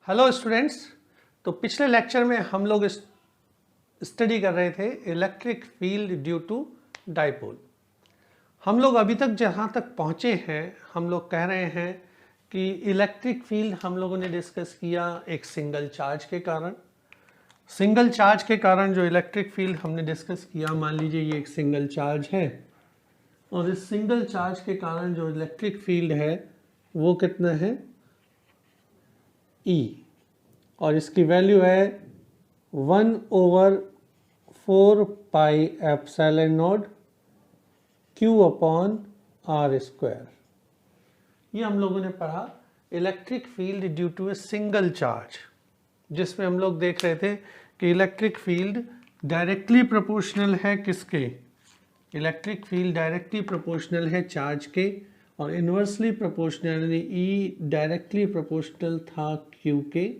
Hello students. तो पिछले lecture में हम लोग स्टडी कर रहे थे electric field due to dipole. हम लोग अभी तक जहाँ तक पहुँचे हैं हम लोग कह रहे हैं कि इलेक्ट्रिक फील्ड हम लोगों ने डिस्कस किया एक सिंगल चार्ज के कारण। सिंगल चार्ज के कारण जो इलेक्ट्रिक फील्ड हमने डिस्कस किया, मान लीजिए ये एक सिंगल चार्ज है और इस सिंगल चार्ज के कारण जो इलेक्ट्रिक फील्ड है वो कितना है, E, और इसकी वैल्यू है 1/4 pi epsilon nought Q upon R square. ये हम लोगों ने पढ़ा electric field due to a single charge, जिसमें हम लोग देख रहे थे कि इलेक्ट्रिक फील्ड डायरेक्टली प्रोपोर्शनल है किसके, इलेक्ट्रिक फील्ड डायरेक्टली प्रोपोर्शनल है चार्ज के, और inversely proportional E directly proportional था Q के,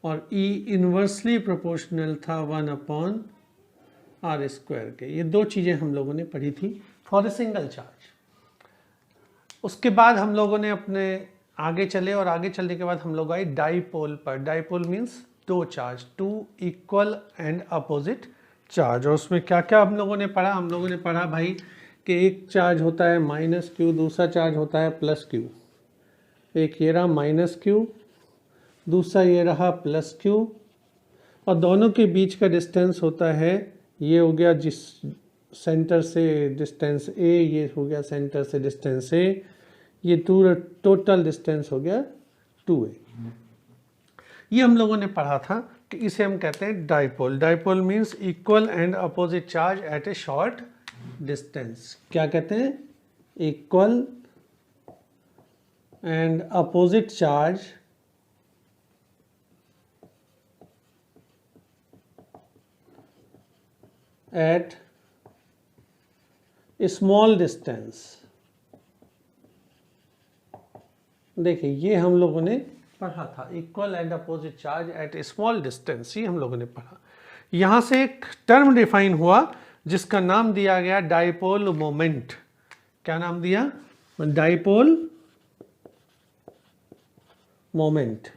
और E इन्वर्सली प्रोपोर्शनल था 1/R स्क्वायर के। ये दो चीज़ें हम लोगों ने पढ़ी थी फॉर ए सिंगल चार्ज। उसके बाद हम लोगों ने अपने आगे चले और आगे चलने के बाद हम लोग आए डाइपोल पर। डाइपोल मीन्स दो charge, two equal and opposite charge. और उसमें क्या क्या हम लोगों ने पढ़ा, हम लोगों ने पढ़ा भाई कि एक चार्ज होता है -Q, दूसरा चार्ज होता है +Q। एक ये रहा -Q, दूसरा ये रहा +Q, और दोनों के बीच का डिस्टेंस होता है, ये हो गया जिस सेंटर से डिस्टेंस A, ये हो गया सेंटर से डिस्टेंस A, ये टोटल डिस्टेंस हो गया 2A। ये हम लोगों ने पढ़ा था कि इसे हम कहते हैं dipole. Dipole means equal and opposite charge at A short distance. क्या कहते हैं? Equal and opposite charge at small distance. देखिए ये हम लोगों ने पढ़ा था, equal and opposite charge at small distance, ये हम लोगों ने पढ़ा। यहां से एक टर्म डिफाइन हुआ जिसका नाम दिया गया डाइपोल मोमेंट। क्या नाम दिया? Dipole moment.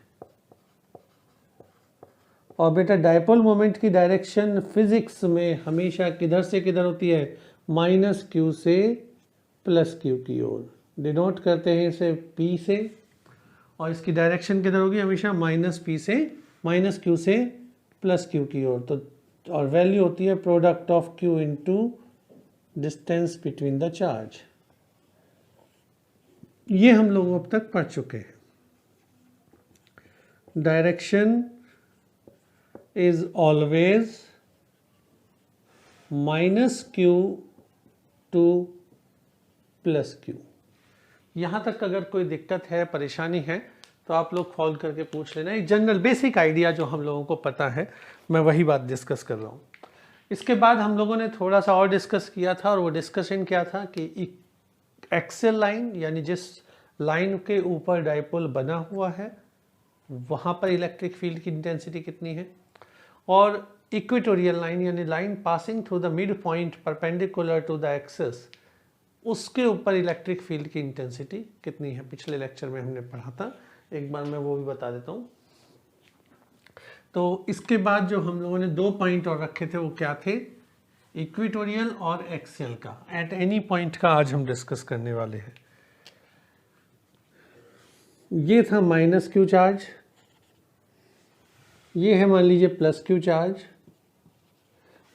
और बेटा डाइपोल मोमेंट की डायरेक्शन फिजिक्स में हमेशा किधर से किधर होती है? -Q से +Q की ओर। डिनोट करते हैं इसे P से, और इसकी डायरेक्शन किधर होगी? हमेशा -Q से +Q की ओर। तो और वैल्यू होती है product of Q into distance between the charge. ये हम लोग अब तक पढ़ चुके हैं। Direction is always -Q to +Q। यहाँ तक अगर कोई दिक्कत है, परेशानी है, तो आप लोग कॉल करके पूछ लेना। एक जनरल बेसिक आइडिया जो हम लोगों को पता है, मैं वही बात डिस्कस कर रहा हूँ। इसके बाद हम लोगों ने थोड़ा सा और डिस्कस किया था, और वो डिस्कशन क्या था कि एक्सेल लाइन, यानी जिस लाइन के ऊपर डाइपोल बना हुआ है वहाँ पर इलेक्ट्रिक फील्ड की इंटेंसिटी कितनी है, और इक्वेटोरियल लाइन यानी line passing through the mid point perpendicular to the axis, उसके ऊपर इलेक्ट्रिक फील्ड की इंटेंसिटी कितनी है। पिछले लेक्चर में हमने पढ़ा था, एक बार मैं वो भी बता देता हूँ। तो इसके बाद जो हम लोगों ने दो पॉइंट और रखे थे वो क्या थे? इक्वेटोरियल और एक्सियल का। एट एनी पॉइंट का आज हम डिस्कस करने वाले हैं। ये था -Q चार्ज, ये है मान लीजिए +Q चार्ज,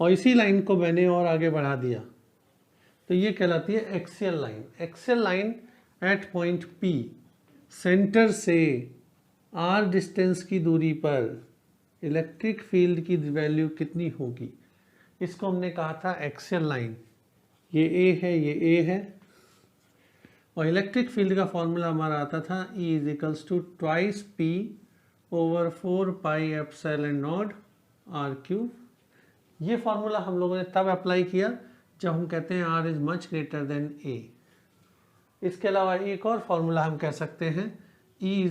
और इसी लाइन को मैंने और आगे बढ़ा दिया तो ये कहलाती है axial line. Axial line at point P, centre से R डिस्टेंस की दूरी पर इलेक्ट्रिक फील्ड की वैल्यू कितनी होगी, इसको हमने कहा था एक्सियल लाइन। ये A है, ये A है, और इलेक्ट्रिक फील्ड का फॉर्मूला हमारा आता था E = 2 P/4 pi epsilon not R3। ये फॉर्मूला हम लोगों ने तब अप्लाई किया जब हम कहते हैं R is much greater than A। इसके अलावा एक और फॉर्मूला हम कह सकते हैं E =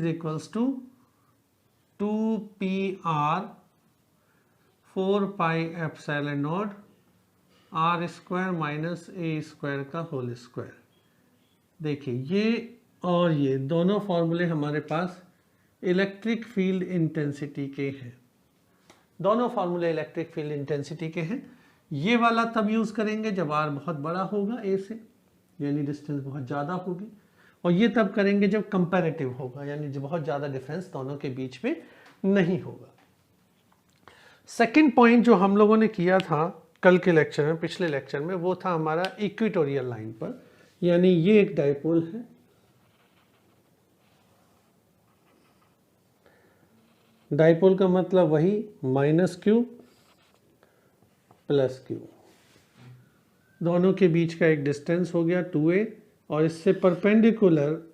2 PR/4 pi epsilon not R² - A² का होल स्क्वायर। देखिए ये और ये दोनों फॉर्मूले हमारे पास इलेक्ट्रिक फील्ड इंटेंसिटी के हैं। दोनों फॉर्मूले इलेक्ट्रिक फील्ड इंटेंसिटी के हैं। ये वाला तब यूज़ करेंगे जब r बहुत बड़ा होगा a से, यानी डिस्टेंस बहुत ज़्यादा होगी, और ये तब करेंगे जब कंपैरेटिव होगा, यानी जब बहुत ज़्यादा डिफरेंस दोनों के बीच में नहीं होगा। सेकंड पॉइंट जो हम लोगों ने किया था कल के लेक्चर में, पिछले लेक्चर में, वो था हमारा इक्वेटोरियल लाइन पर, यानी ये एक डाइपोल है, डाइपोल का मतलब वही -q + q, दोनों के बीच का एक डिस्टेंस हो गया 2a, और इससे परपेंडिकुलर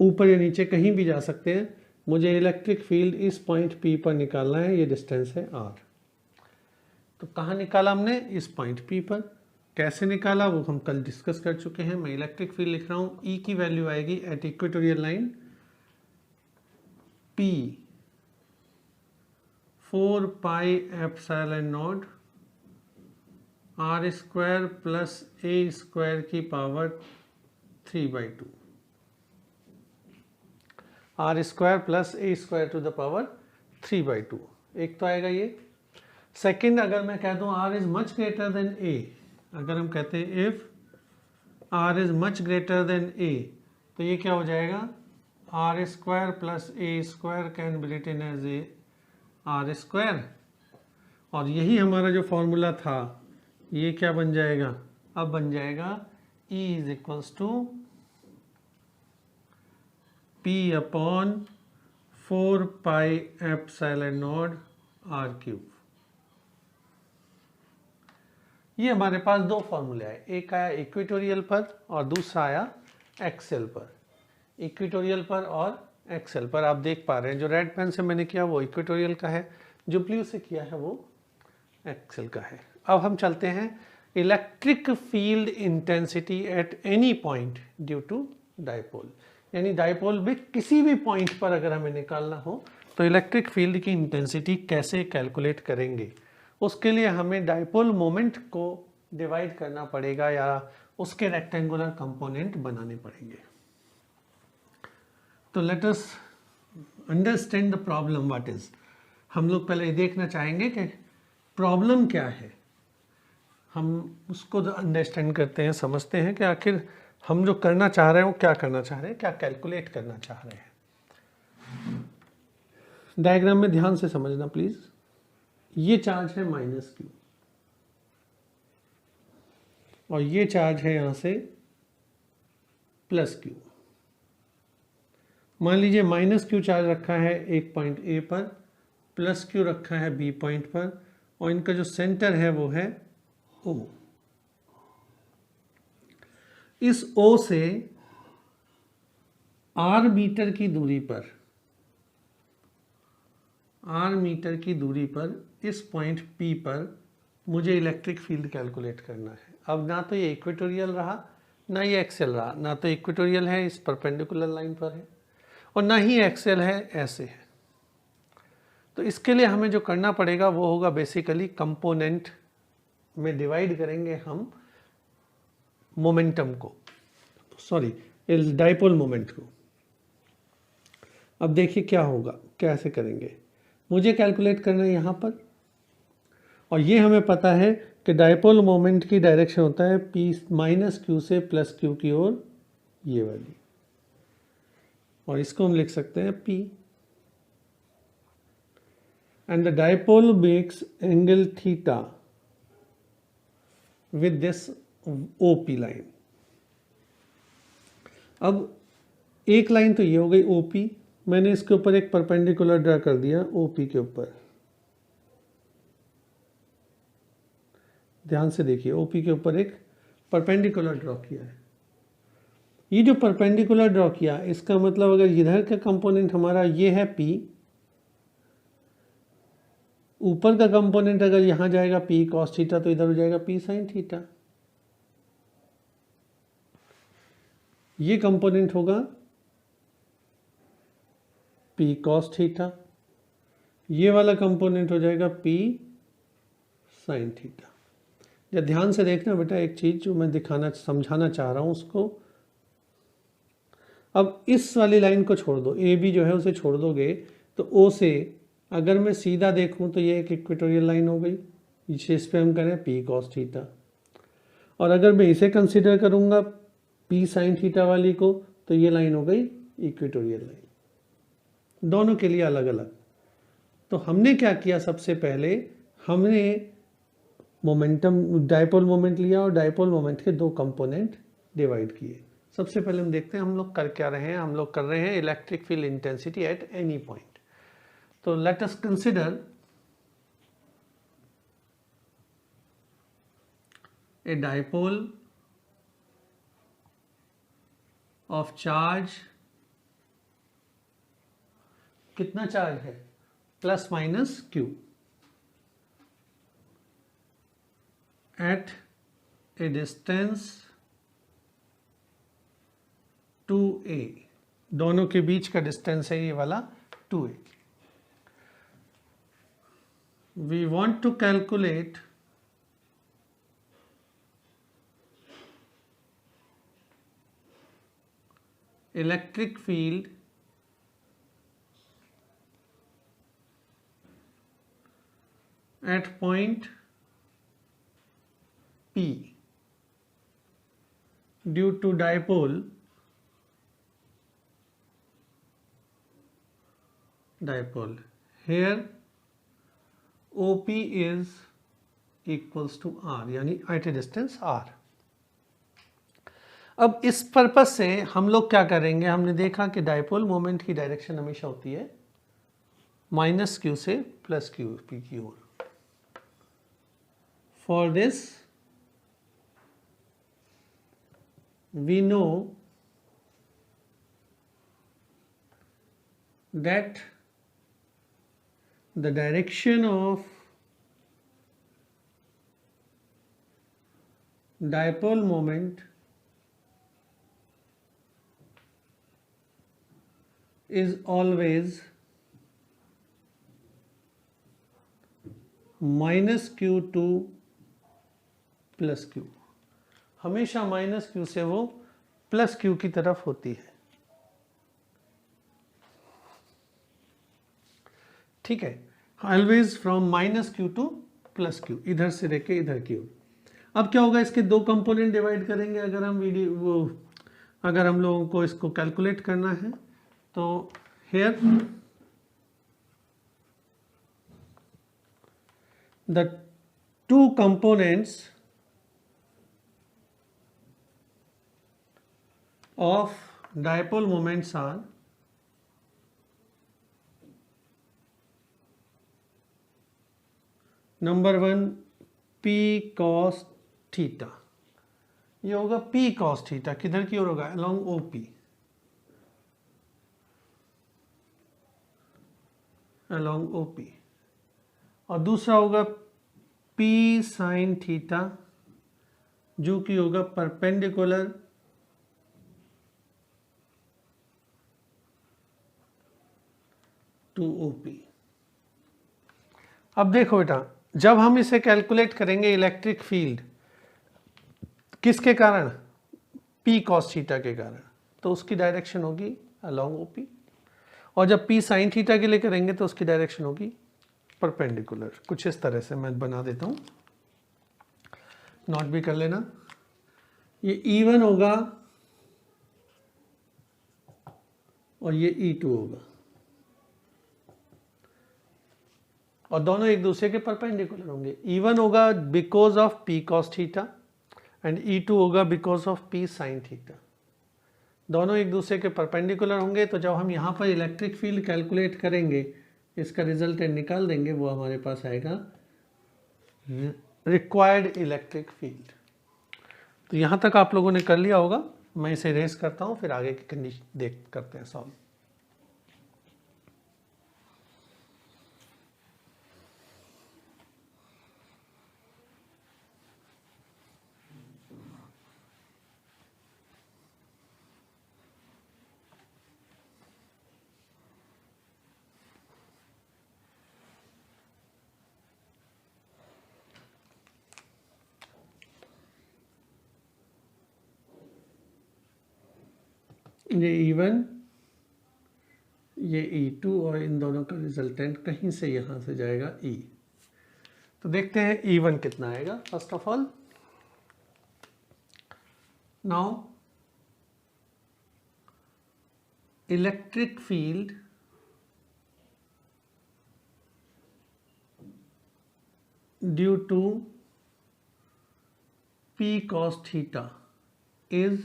ऊपर या नीचे कहीं भी जा सकते हैं। मुझे इलेक्ट्रिक फील्ड इस पॉइंट P पर निकालना है, ये डिस्टेंस है r। तो कहाँ निकाला हमने? इस पॉइंट P पर। कैसे निकाला वो हम कल डिस्कस कर चुके हैं। मैं इलेक्ट्रिक फील्ड लिख रहा हूँ, E की वैल्यू आएगी at equatorial line P 4πε0 r² + a² की power 3/2, r² + a² to the power 3/2, एक तो आएगा ये। सेकंड, अगर मैं कह दूं r is much greater than a, अगर हम कहते हैं if r is much greater than a, तो ये क्या हो जाएगा? r² + a² can be written as r², और यही हमारा जो फॉर्मूला था ये क्या बन जाएगा? अब बन जाएगा E = P/4πε0 r³। ये हमारे पास दो फॉर्मूले आए, एक आया इक्वेटोरियल पर और दूसरा आया एक्सेल पर। इक्वेटोरियल पर और एक्सेल पर आप देख पा रहे हैं, जो रेड पेन से मैंने किया वो इक्वेटोरियल का है, जो ब्लू से किया है वो एक्सेल का है। अब हम चलते हैं electric field intensity at any point due to dipole, यानी डाइपोल में किसी भी पॉइंट पर अगर हमें निकालना हो तो इलेक्ट्रिक फील्ड की इंटेंसिटी कैसे कैलकुलेट करेंगे। उसके लिए हमें डाइपोल मोमेंट को डिवाइड करना पड़ेगा या उसके रेक्टेंगुलर कंपोनेंट बनाने पड़ेंगे। तो let us understand the problem what is. हम लोग पहले ये देखना चाहेंगे कि प्रॉब्लम क्या है, हम उसको अंडरस्टैंड करते हैं, समझते हैं कि आखिर हम जो करना चाह रहे हैं वो क्या करना चाह रहे हैं, क्या कैलकुलेट करना चाह रहे हैं। डायग्राम में ध्यान से समझना प्लीज। ये चार्ज है -q और ये चार्ज है यहां से +q। मान लीजिए -q चार्ज रखा है एक पॉइंट A पर, +q रखा है B पॉइंट पर, और इनका जो सेंटर है वो है O। इस O से r मीटर की दूरी पर इस पॉइंट P पर मुझे इलेक्ट्रिक फील्ड कैलकुलेट करना है। अब ना तो ये इक्वेटोरियल रहा ना ये एक्सेल रहा, ना तो इक्वेटोरियल है इस परपेंडिकुलर लाइन पर है और ना ही एक्सेल है ऐसे है। तो इसके लिए हमें जो करना पड़ेगा वो होगा बेसिकली कंपोनेंट में डिवाइड करेंगे हम मोमेंटम को, सॉरी इस डाइपोल मोमेंट को। अब देखिए क्या होगा, कैसे करेंगे। मुझे कैलकुलेट करना है यहाँ पर, और ये हमें पता है कि डाइपोल मोमेंट की डायरेक्शन होता है P -q से +q की ओर, ये वाली, और इसको हम लिख सकते हैं P। And the dipole makes angle theta with this OP line. अब एक लाइन तो ये हो गई OP, मैंने इसके ऊपर एक परपेंडिकुलर ड्रा कर दिया OP के ऊपर। ध्यान से देखिए, OP के ऊपर एक परपेंडिकुलर ड्रॉ किया है। ये जो परपेंडिकुलर ड्रॉ किया इसका मतलब अगर इधर का कंपोनेंट हमारा ये है P, ऊपर का कंपोनेंट अगर यहां जाएगा P cos थीटा, तो इधर हो जाएगा P sin थीटा। ये कंपोनेंट होगा P cos थीटा, ये वाला कंपोनेंट हो जाएगा P sin थीटा। या ध्यान से देखना बेटा, एक चीज जो मैं दिखाना समझाना चाह रहा हूं उसको, अब इस वाली लाइन को छोड़ दो, ए बी जो है उसे छोड़ दोगे तो ओ से अगर मैं सीधा देखूं तो ये एक इक्वेटोरियल लाइन हो गई, इस पे हम करें पी कॉस थीटा, और अगर मैं इसे कंसिडर करूंगा पी साइन थीटा वाली को तो ये लाइन हो गई इक्वेटोरियल लाइन, दोनों के लिए अलग अलग। तो हमने क्या किया, सबसे पहले हमने मोमेंटम डायपोल मोमेंट लिया और डायपोल मोमेंट के दो कंपोनेंट डिवाइड किए। सबसे पहले हम देखते हैं हम लोग कर क्या रहे हैं, हम लोग कर रहे हैं electric field intensity at any point. तो let us consider a dipole of charge, कितना चार्ज है, plus minus q, at a distance 2a, दोनों के बीच का डिस्टेंस है ये वाला 2a। We want to calculate electric field at point P due to dipole here OP is equals to R, यानी at a distance R। अब इस purpose से हम लोग क्या करेंगे, हमने देखा कि डायपोल मोमेंट की डायरेक्शन हमेशा होती है माइनस क्यू से प्लस क्यू पी की ओर। For this, we know that the direction of dipole moment is always minus q to plus Q, हमेशा माइनस क्यू से वो प्लस क्यू की तरफ होती है। ठीक है, always from minus Q two plus Q, इधर से लेके इधर की ओर। अब क्या होगा, इसके दो कंपोनेंट डिवाइड करेंगे अगर हम अगर हम लोगों को इसको कैलकुलेट करना है तो here the two components of dipole moments are number 1 P cos theta, ये होगा P cos थीटा, किधर की ओर होगा, along OP, along OP, और दूसरा होगा P sin थीटा जो कि होगा परपेंडिकुलर टू OP। अब देखो बेटा, जब हम इसे कैलकुलेट करेंगे इलेक्ट्रिक फील्ड किसके कारण, P cos थीटा के कारण, तो उसकी डायरेक्शन होगी अलोंग OP, और जब P sin थीटा के लिए करेंगे तो उसकी डायरेक्शन होगी परपेंडिकुलर। कुछ इस तरह से मैं बना देता हूँ, नोट भी कर लेना। ये E1 होगा और ये E2 होगा, और दोनों एक दूसरे के परपेंडिकुलर होंगे। E1 होगा because of P cos theta and E2 होगा because of P sin theta, दोनों एक दूसरे के परपेंडिकुलर होंगे। तो जब हम यहाँ पर इलेक्ट्रिक फील्ड कैलकुलेट करेंगे, इसका रिजल्टेंट निकाल देंगे, वो हमारे पास आएगा रिक्वायर्ड इलेक्ट्रिक फील्ड। तो यहाँ तक आप लोगों ने कर लिया होगा, मैं इसे रेस करता हूँ, फिर आगे की कंडीशन देख करते हैं सॉल्व। ये E1 ये E2 और इन दोनों का रिजल्टेंट कहीं से यहाँ से जाएगा E। तो देखते हैं E1 कितना आएगा। First of all now electric field due to P cos theta is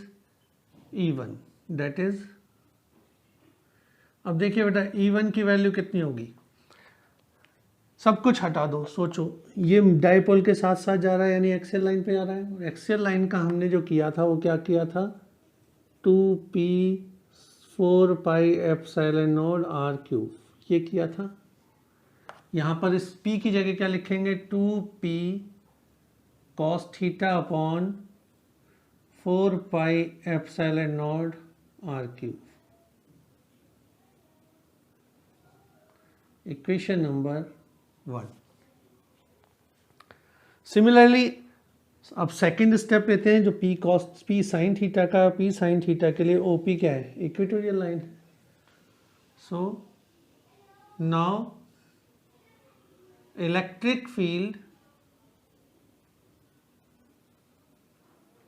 E1, that is, अब देखिए बेटा E1 की वैल्यू कितनी होगी। सब कुछ हटा दो, सोचो ये डाइपोल के साथ साथ जा रहा है यानी एक्सियल लाइन पे जा रहा है, और एक्सियल लाइन का हमने जो किया था वो क्या किया था, 2p 4 pi epsilon naught r cube, ये किया था। यहाँ पर इस p की जगह क्या लिखेंगे, 2p cos theta upon 4 pi epsilon naught r cube. Equation number 1। Similarly अब सेकंड स्टेप लेते हैं, जो p sin थीटा का, p sin थीटा के लिए OP क्या है, equatorial line. So now electric field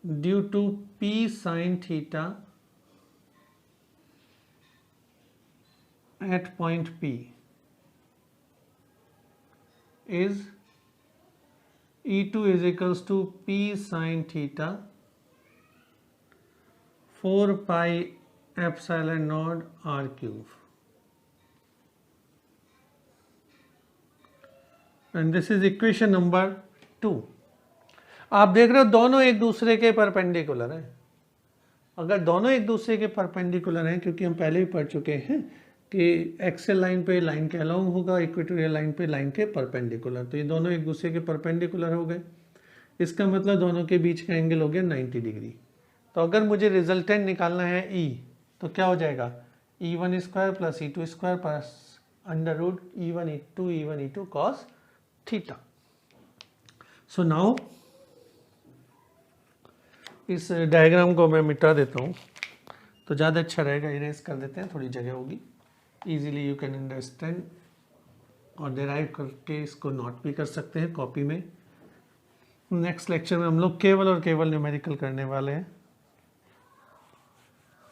due to P sin theta at point P is E2 is equals to P sin theta 4 pi epsilon naught r cube, and this is equation number 2। आप देख रहे हो दोनों एक दूसरे के perpendicular हैं। अगर दोनों एक दूसरे के परपेंडिकुलर हैं, क्योंकि हम पहले भी पढ़ चुके हैं कि एक्सियल लाइन पे लाइन के अलोंग होगा, इक्वेटोरियल लाइन पे लाइन के परपेंडिकुलर, तो ये दोनों एक दूसरे के परपेंडिकुलर हो गए। इसका मतलब दोनों के बीच का एंगल हो गया 90 डिग्री। तो अगर मुझे रिजल्टेंट निकालना है E, तो क्या हो जाएगा, E1 square plus E2 square plus under root E1 E2 cos theta. So now इस डायग्राम को मैं मिटा देता हूँ तो ज़्यादा अच्छा रहेगा, इरेज कर देते हैं, थोड़ी जगह होगी, इजीली यू कैन अंडरस्टैंड, और डिराइव करके इसको नोट भी कर सकते हैं कॉपी में। नेक्स्ट लेक्चर में हम लोग केवल और केवल न्यूमेरिकल करने वाले हैं,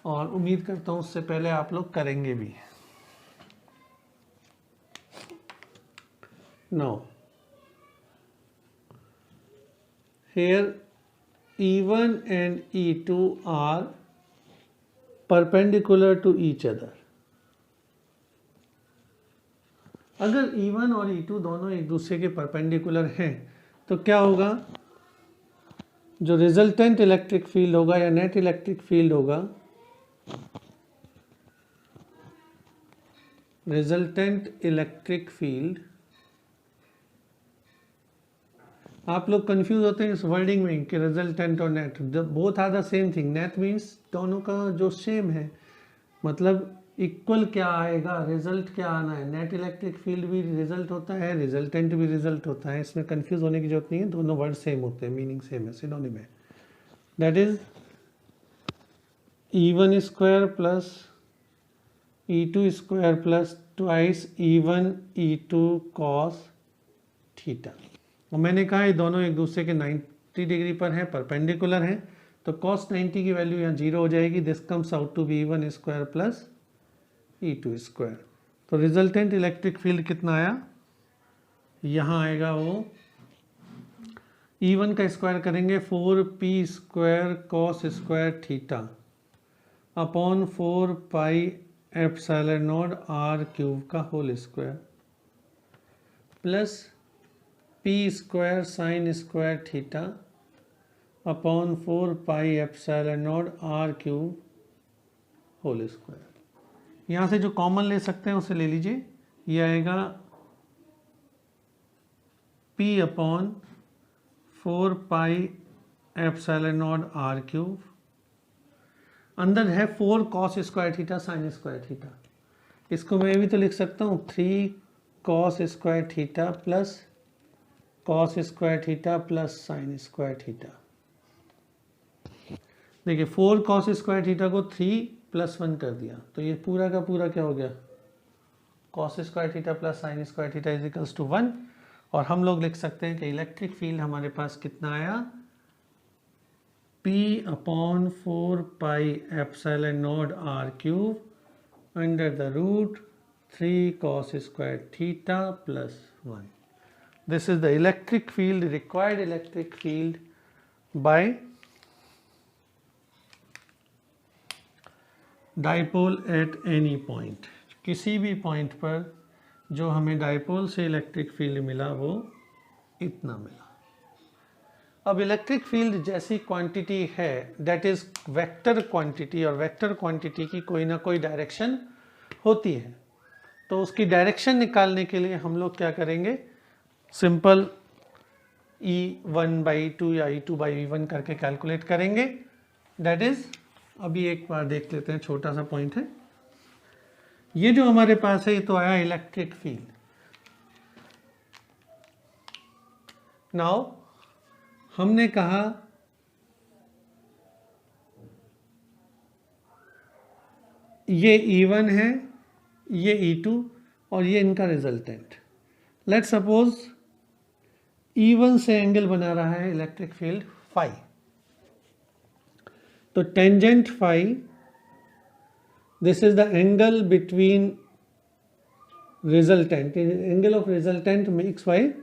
और उम्मीद करता हूँ उससे पहले आप लोग करेंगे भी। Now here E1 and E2 are perpendicular to each other। अगर E1 और E2 दोनों एक दूसरे के परपेंडिकुलर हैं तो क्या होगा, जो रिजल्टेंट इलेक्ट्रिक फील्ड होगा या नेट इलेक्ट्रिक फील्ड होगा, रिजल्टेंट इलेक्ट्रिक फील्ड, आप लोग कंफ्यूज होते हैं इस वर्डिंग में कि रिजल्टेंट और net, both are the same thing. Net means दोनों का जो सेम है, मतलब इक्वल क्या आएगा, रिजल्ट क्या आना है। नेट इलेक्ट्रिक फील्ड भी रिजल्ट होता है, रिजल्टेंट भी रिजल्ट होता है, इसमें कंफ्यूज होने की जरूरत नहीं है, दोनों वर्ड सेम होते हैं, मीनिंग सेम है, सिनोनिम है। That is E1 square plus E2 square plus twice E1 E2 cos theta. और मैंने कहा ये दोनों एक दूसरे के 90 डिग्री पर हैं, परपेंडिकुलर हैं, तो cos 90 की वैल्यू यहाँ 0 हो जाएगी। This comes out to be E1 square plus E2 square. तो रिजल्टेंट इलेक्ट्रिक फील्ड कितना आया, यहाँ आएगा वो E1 का स्क्वायर करेंगे 4p square cos square theta upon 4 pi epsilon naught r cube का whole square plus p square sine square theta upon 4 pi epsilon naught r cube whole square. यहाँ से जो कॉमन ले सकते हैं उसे ले लीजिए, ये आएगा p upon 4 pi epsilon naught r cube, अंदर है 4 cos square theta sine square theta, इसको मैं भी तो लिख सकता हूँ 3 cos square theta plus cos square theta plus sine square theta. देखिए 4 cos स्क्वायर थीटा को 3 +1 कर दिया तो ये पूरा का पूरा क्या हो गया, cos square theta plus sine square theta is equals to 1। और हम लोग लिख सकते हैं कि इलेक्ट्रिक फील्ड हमारे पास कितना आया, P/4πε0r³ under the root 3 cos square theta plus 1। This is the electric field, required electric field by dipole at any point। किसी भी पॉइंट पर जो हमें डाइपोल से इलेक्ट्रिक फील्ड मिला वो इतना मिला। अब इलेक्ट्रिक फील्ड जैसी क्वांटिटी है दैट इज वेक्टर क्वांटिटी, और वेक्टर क्वांटिटी की कोई ना कोई डायरेक्शन होती है। तो उसकी डायरेक्शन निकालने के लिए हम लोग क्या करेंगे, सिंपल E1/2 या E2/V1 करके कैलकुलेट करेंगे। दैट इज, अभी एक बार देख लेते हैं, छोटा सा पॉइंट है। ये जो हमारे पास है ये तो आया इलेक्ट्रिक फील्ड। नाउ हमने कहा ये E1 है, ये E2 और ये इनका रिजल्टेंट। लेट्स सपोज E1 से एंगल बना रहा है इलेक्ट्रिक फील्ड फाई, तो tangent phi, this is the angle between resultant, angle of resultant में XY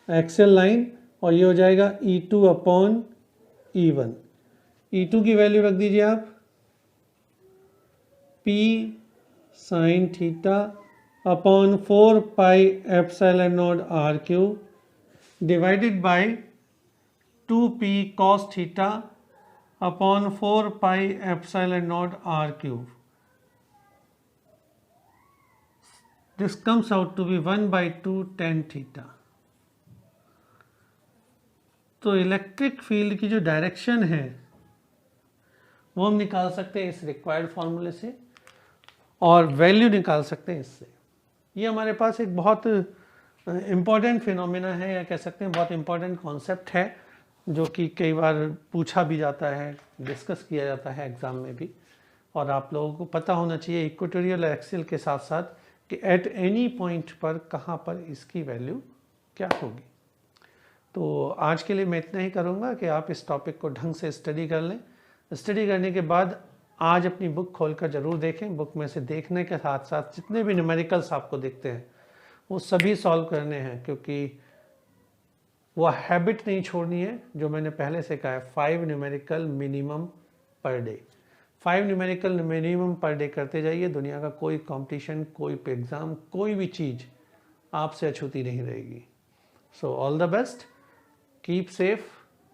एक्सेल लाइन, और ये हो जाएगा E2/E1। E2 की वैल्यू रख दीजिए आप P sin theta upon 4πε0r³ divided by 2P cos theta upon 4πε0r³। This comes out to be 1/2 tan theta. तो इलेक्ट्रिक फील्ड की जो डायरेक्शन है वो हम निकाल सकते हैं इस रिक्वायर्ड फॉर्मूले से, और वैल्यू निकाल सकते हैं इससे। ये हमारे पास एक बहुत इम्पॉर्टेंट फिनोमेना है, या कह सकते हैं बहुत इम्पॉर्टेंट कॉन्सेप्ट है, जो कि कई बार पूछा भी जाता है, डिस्कस किया जाता है एग्ज़ाम में भी। और आप लोगों को पता होना चाहिए इक्वेटोरियल एक्सिस के साथ साथ कि एट एनी पॉइंट पर कहाँ पर इसकी वैल्यू क्या होगी। तो आज के लिए मैं इतना ही करूँगा कि आप इस टॉपिक को ढंग से स्टडी कर लें। स्टडी करने के बाद आज अपनी बुक खोलकर ज़रूर देखें। बुक में से देखने के साथ साथ जितने भी न्यूमेरिकल्स आपको दिखते हैं वो सभी सॉल्व करने हैं, क्योंकि वो हैबिट नहीं छोड़नी है जो मैंने पहले से कहा है, 5 numerical minimum per day. 5 numerical minimum per day करते जाइए। दुनिया का कोई कंपटीशन, कोई एग्ज़ाम, कोई भी चीज़ आपसे अछूती नहीं रहेगी। So all the best, keep safe,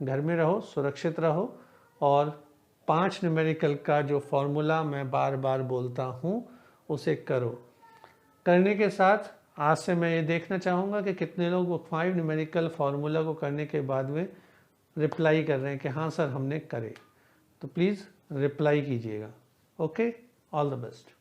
घर में रहो, सुरक्षित रहो, और 5 न्यूमेरिकल का जो फॉर्मूला मैं बार बार बोलता हूँ उसे करो। करने के साथ आज से मैं ये देखना चाहूँगा कि कितने लोग वो 5 न्यूमेरिकल फार्मूला को करने के बाद में रिप्लाई कर रहे हैं कि हाँ सर हमने करे। तो प्लीज़ रिप्लाई कीजिएगा। Okay, all the best.